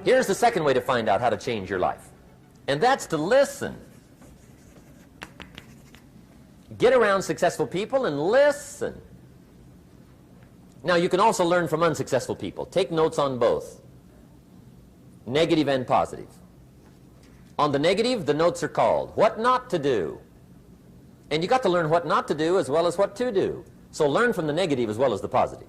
Here's the second way to find out how to change your life, and that's to listen. Get around successful people and listen. Now, you can also learn from unsuccessful people. Take notes on both, negative and positive. On the negative, the notes are called what not to do. And you got to learn what not to do as well as what to do. So learn from the negative as well as the positive.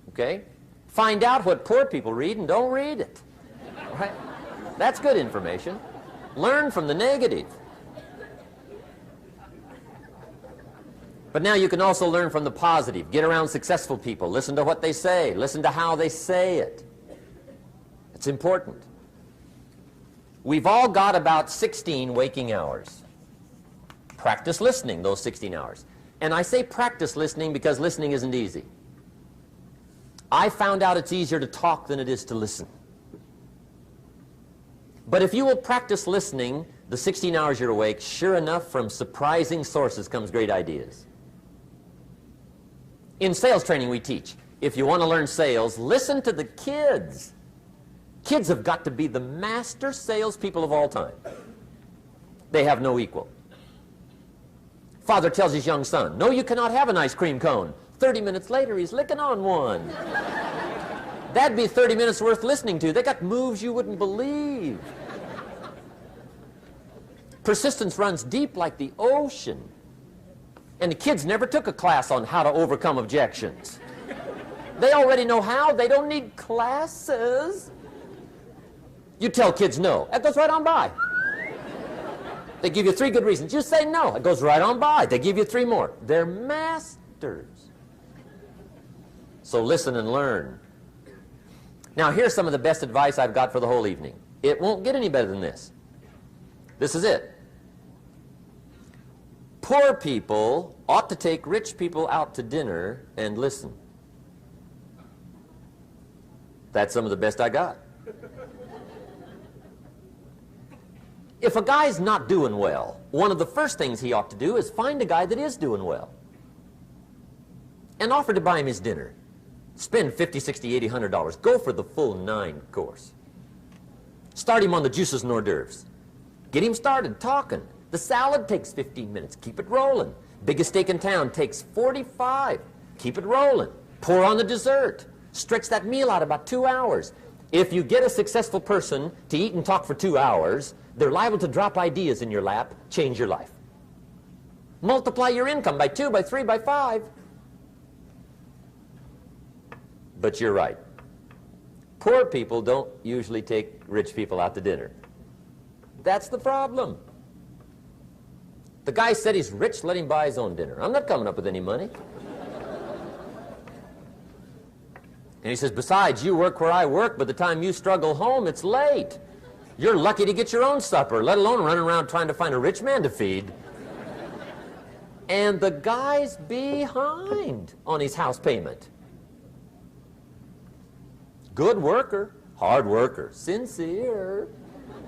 Okay? Find out what poor people read and don't read it. Right? That's good information. Learn from the negative. But now you can also learn from the positive. Get around successful people. Listen to what they say. Listen to how they say it. It's important. We've all got about 16 waking hours. Practice listening those 16 hours. And I say practice listening because listening isn't easy. I found out it's easier to talk than it is to listen. But if you will practice listening the 16 hours you're awake, sure enough, from surprising sources comes great ideas. In sales training we teach, if you want to learn sales, listen to the kids. Kids have got to be the master salespeople of all time. They have no equal. Father tells his young son, no, you cannot have an ice cream cone. 30 minutes later, he's licking on one. That'd be 30 minutes worth listening to. They got moves you wouldn't believe. Persistence runs deep like the ocean. And the kids never took a class on how to overcome objections. They already know how. They don't need classes. You tell kids no. That goes right on by. They give you 3 good reasons. You say no. It goes right on by. They give you 3 more. They're masters. So listen and learn. Now, here's some of the best advice I've got for the whole evening. It won't get any better than this. This is it. Poor people ought to take rich people out to dinner and listen. That's some of the best I got. If a guy's not doing well, one of the first things he ought to do is find a guy that is doing well and offer to buy him his dinner. Spend $50, $60, $80, $100. Go for the full 9 course. Start him on the juices and hors d'oeuvres. Get him started talking. The salad takes 15 minutes. Keep it rolling. Biggest steak in town takes 45. Keep it rolling. Pour on the dessert. Stretch that meal out about 2 hours. If you get a successful person to eat and talk for 2 hours, they're liable to drop ideas in your lap, change your life. Multiply your income by 2, by 3, by 5. But you're right. Poor people don't usually take rich people out to dinner. That's the problem. The guy said he's rich, let him buy his own dinner. I'm not coming up with any money. And he says, besides, you work where I work. By the time you struggle home, it's late. You're lucky to get your own supper, let alone running around trying to find a rich man to feed. And the guy's behind on his house payment. Good worker, hard worker, sincere.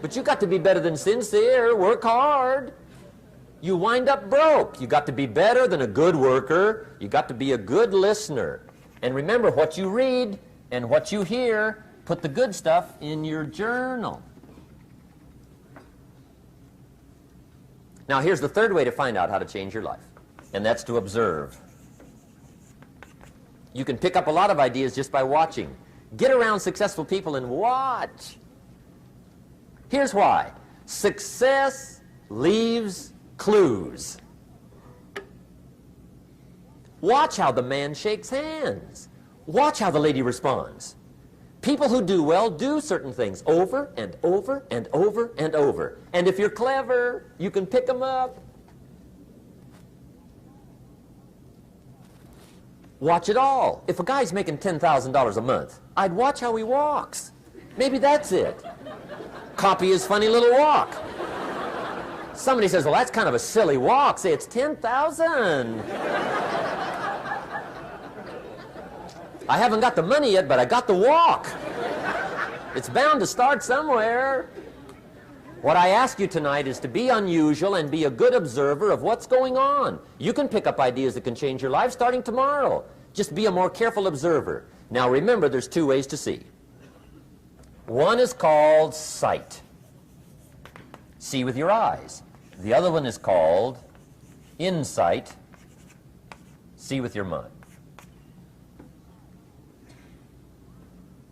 But you got to be better than sincere. Work hard. You wind up broke. You got to be better than a good worker. You got to be a good listener. And remember, what you read and what you hear, put the good stuff in your journal. Now, here's the third way to find out how to change your life, and that's to observe. You can pick up a lot of ideas just by watching. Get around successful people and watch. Here's why. Success leaves clues. Watch how the man shakes hands. Watch how the lady responds. People who do well do certain things over and over and over and over. And if you're clever, you can pick them up. Watch it all. If a guy's making $10,000 a month, I'd watch how he walks. Maybe that's it. Copy his funny little walk. Somebody says, well, that's kind of a silly walk. Say, it's 10,000. I haven't got the money yet, but I got the walk. It's bound to start somewhere. What I ask you tonight is to be unusual and be a good observer of what's going on. You can pick up ideas that can change your life starting tomorrow. Just be a more careful observer. Now remember, there's two ways to see. One is called sight. See with your eyes. The other one is called insight. See with your mind.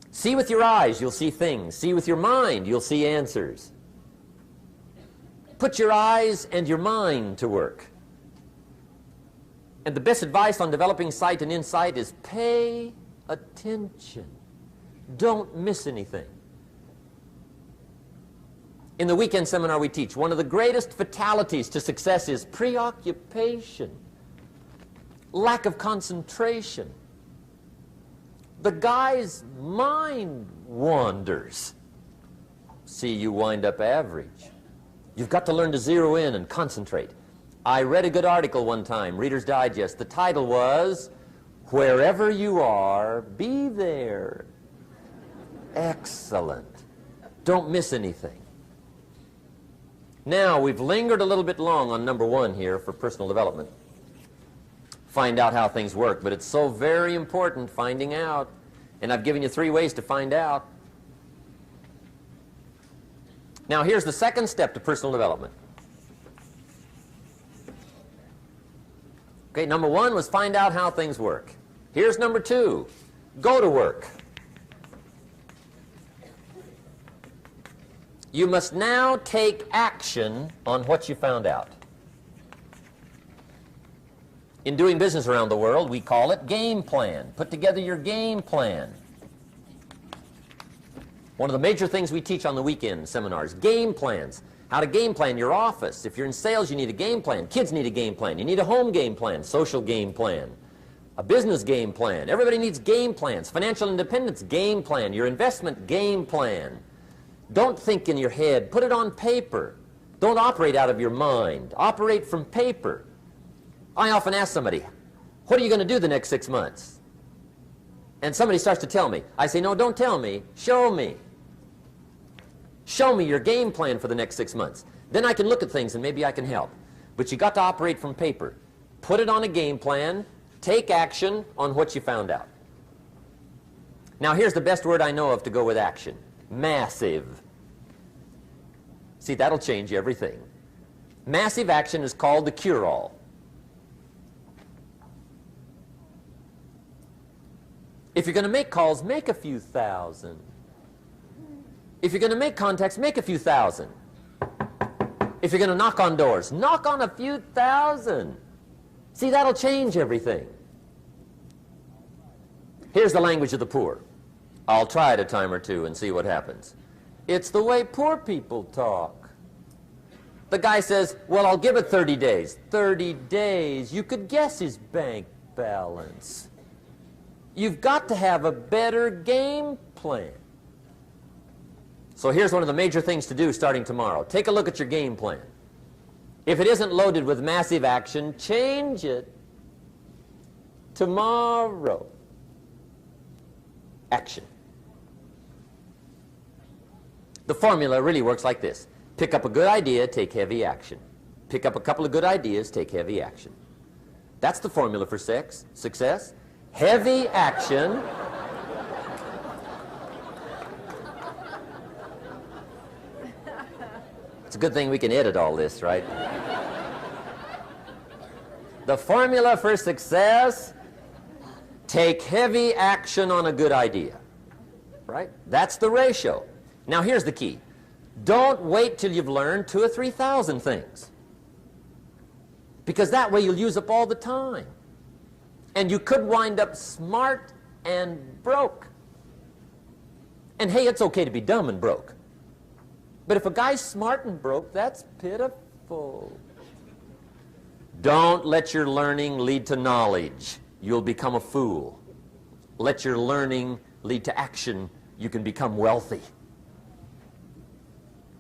See with your eyes, you'll see things. See with your mind, you'll see answers. Put your eyes and your mind to work. And the best advice on developing sight and insight is pay attention. Don't miss anything. In the weekend seminar we teach, one of the greatest fatalities to success is preoccupation, lack of concentration. The guy's mind wanders. See, you wind up average. You've got to learn to zero in and concentrate. I read a good article one time, Reader's Digest. The title was, "Wherever you are, be there." Excellent. Don't miss anything. Now, we've lingered a little bit long on number one here for personal development. Find out how things work, but it's so very important finding out. And I've given you 3 ways to find out. Now, here's the second step to personal development. Okay, number 1 was find out how things work. Here's number 2, go to work. You must now take action on what you found out. In doing business around the world, we call it game plan. Put together your game plan. One of the major things we teach on the weekend seminars, game plans. How to game plan your office. If you're in sales, you need a game plan. Kids need a game plan. You need a home game plan, social game plan, a business game plan. Everybody needs game plans. Financial independence, game plan. Your investment, game plan. Don't think in your head. Put it on paper. Don't operate out of your mind. Operate from paper. I often ask somebody, what are you going to do the next 6 months? And somebody starts to tell me. I say, no, don't tell me. Show me. Show me your game plan for the next 6 months. Then I can look at things and maybe I can help. But you got to operate from paper. Put it on a game plan. Take action on what you found out. Now here's the best word I know of to go with action. Massive. See, that'll change everything. Massive action is called the cure-all. If you're going to make calls, make a few thousand. If you're going to make contacts, make a few thousand. If you're going to knock on doors, knock on a few thousand. See, that'll change everything. Here's the language of the poor. I'll try it a time or two and see what happens. It's the way poor people talk. The guy says, well, I'll give it 30 days. 30 days. You could guess his bank balance. You've got to have a better game plan. So here's one of the major things to do starting tomorrow. Take a look at your game plan. If it isn't loaded with massive action, change it tomorrow. Action. The formula really works like this. Pick up a good idea, take heavy action. Pick up a couple of good ideas, take heavy action. That's the formula for success. Heavy action. It's a good thing we can edit all this, right? The formula for success, take heavy action on a good idea, right? That's the ratio. Now here's the key. Don't wait till you've learned 2,000 or 3,000 things, because that way you'll use up all the time. And you could wind up smart and broke. And hey, it's okay to be dumb and broke. But if a guy's smart and broke, that's pitiful. Don't let your learning lead to knowledge. You'll become a fool. Let your learning lead to action. You can become wealthy.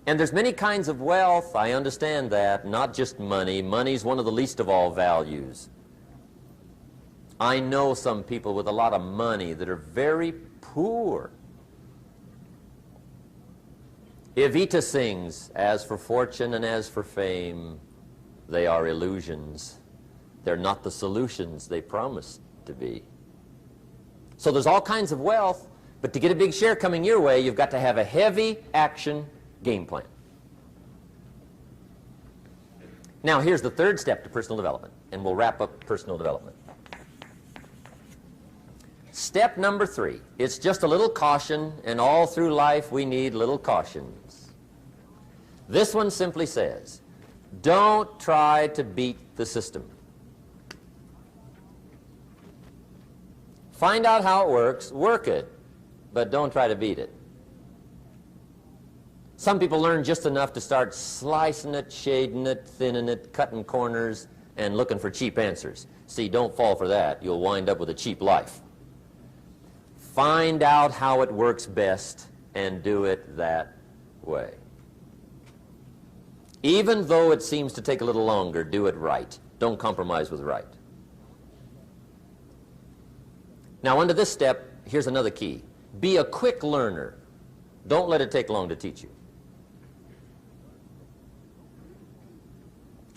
And there's many kinds of wealth. I understand that. Not just money. Money's one of the least of all values. I know some people with a lot of money that are very poor. Evita sings, as for fortune and as for fame, they are illusions. They're not the solutions they promise to be. So there's all kinds of wealth, but to get a big share coming your way, you've got to have a heavy action game plan. Now here's the third step to personal development, and we'll wrap up personal development. Step number 3, it's just a little caution, and all through life we need little cautions. This one simply says, don't try to beat the system. Find out how it works, work it, but don't try to beat it. Some people learn just enough to start slicing it, shading it, thinning it, cutting corners, and looking for cheap answers. See, don't fall for that. You'll wind up with a cheap life. Find out how it works best and do it that way. Even though it seems to take a little longer, do it right. Don't compromise with right. Now, under this step, here's another key. Be a quick learner. Don't let it take long to teach you.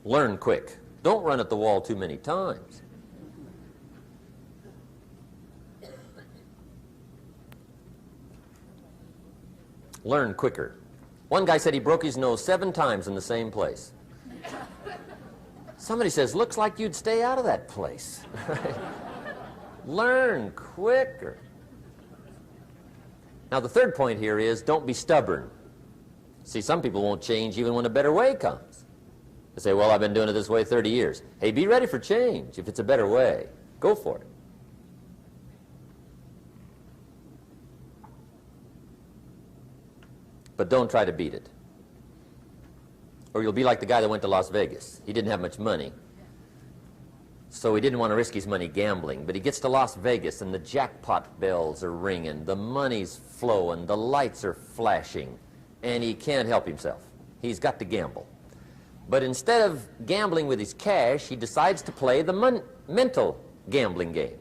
Learn quick. Don't run at the wall too many times. Learn quicker. One guy said he broke his nose 7 times in the same place. Somebody says, looks like you'd stay out of that place. Learn quicker. Now the third point here is don't be stubborn. See, some people won't change even when a better way comes. They say, well, I've been doing it this way 30 years. Hey, be ready for change. If it's a better way, go for it. But don't try to beat it. Or you'll be like the guy that went to Las Vegas. He didn't have much money, so he didn't want to risk his money gambling. But he gets to Las Vegas, and the jackpot bells are ringing, the money's flowing, the lights are flashing, and he can't help himself. He's got to gamble. But instead of gambling with his cash, he decides to play the mental gambling game.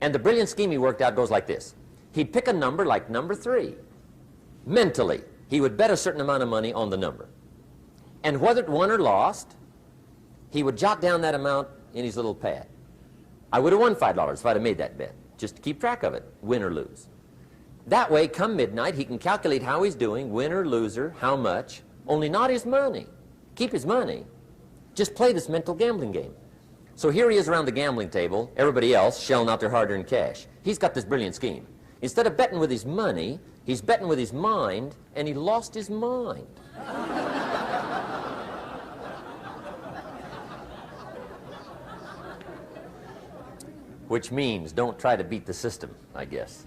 And the brilliant scheme he worked out goes like this. He'd pick a number like number 3. Mentally, he would bet a certain amount of money on the number. And whether it won or lost, he would jot down that amount in his little pad. I would have won $5 if I'd have made that bet, just to keep track of it, win or lose. That way, come midnight, he can calculate how he's doing, win or loser, how much, only not his money. Keep his money. Just play this mental gambling game. So here he is around the gambling table, everybody else shelling out their hard-earned cash. He's got this brilliant scheme. Instead of betting with his money, he's betting with his mind, and he lost his mind. Which means don't try to beat the system, I guess.